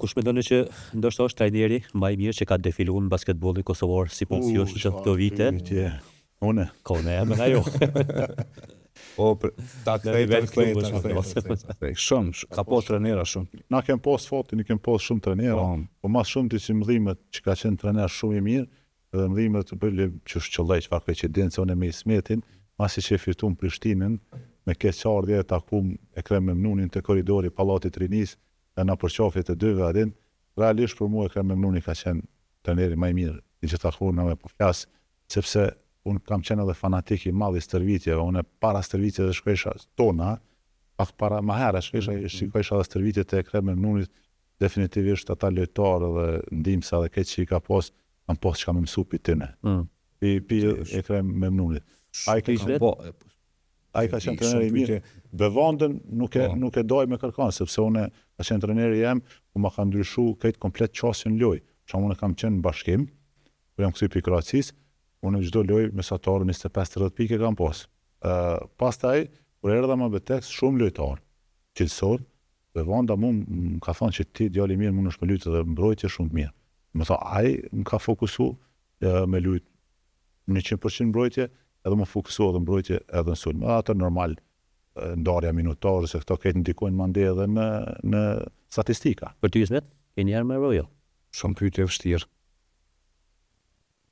Kush mendon që ndoshta është trajneri më i mirë që ka defiluar në basketbollin kosovor sipas jush në këto vite? Unë. Kone, me ajo. Ta kthej. Shumë, ka pas trajnera shumë. Na kem pas fatin, kem pas shumë trajnera, po mas shumë ti si mëdhimet që ka qenë trajner shumë i mirë, edhe mëdhimet të bëllë që shqollej çfarë koincidencë unë me Ismetin, masi që fitum Prishtinën, me keqardhje takum Ekrem Memnunin te korridori Pallatit Rinis, dhe na përqafje të dyve adin, realisht për mua Ekrem Memnuni ka qenë trajneri më i mirë i gjitha kohëve po flas, sepse unë kam qenë edhe fanatik i madh i stërvitjeve, unë para stërvitjeve shkojsha tona, pak para më herë shkojsha edhe stërvitjet e Ekrem Memnunit, definitivisht ata lojtarë dhe ndihmësa dhe keq që i ka pas, kam pas çka më mësu pi tyne. Pi Ekrem Memnunit. Ai ka qenë trajneri i mirë. Bevandën nuk e doj me kërkan, sepse unë ka qenë trajneri jem, ku ma ka ndryshu këtë komplet qasjen loj. Që unë kam qenë në bashkim, kur jam kthyer pi Kroacisë, unë çdo lojë mesatarë 25-30 pikë kam pas. Pastaj, kur erdha më Betex, shumë lojtarë, cilësor, Bevanda mu më ka thonë që ti djali mirë mund është me lujtë dhe mbrojtje shumë të mirë. Më tha, ai më ka fokusu me lujtë 100% mbrojtje, edhe më fokusu edhe mbrojtje edhe në sulm. Ato normal, ndarja minutare, se këto këtë ndikojnë mande edhe në statistika. Për ty Ismet, ke njerë me rojo? Shumë pyetje vështirë.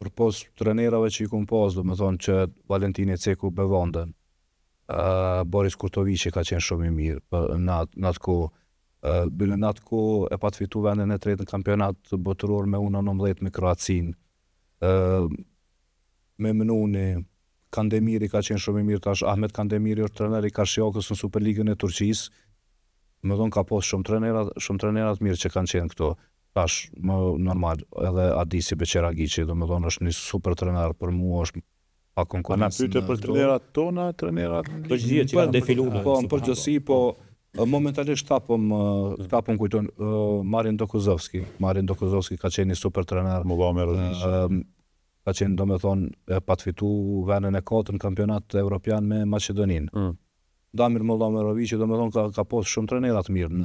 Për pos trenerave që i kum pas, do me thonë që Valentini Ceku Bevandën, Boris Kurtovici ka qenë shumë i mirë në atë kohë. Bile në atë kohë e pat fitu vendin e tretë në kampionat botëror me U19 me Kroacinë. Memnuni, Kandemiri ka qenë shumë i mirë tash, Ahmet Kandemiri është trener i Karshjakës në Superligën e Turqisë. Më thonë ka pas shumë trenerat mirë që kanë qenë këto. Tash, më normal, edhe Adisi Beqeragici, do më thonë është një super trener për mua, është pa konkurencë. Na pyetje për trenerat tona, trenerat përgjithësi që kanë defiluar. Po, në përgjithësi, po momentalisht tapon kujton Marin Dokuzovski. Marin Dokuzovski ka qenë një super trener. Ka qenë, do me thonë, pat fitu vendin e 4 në kampionat evropian me Maqedoninë. Damir Mollamerovici, do me thonë, ka pas shumë trenerat mirë.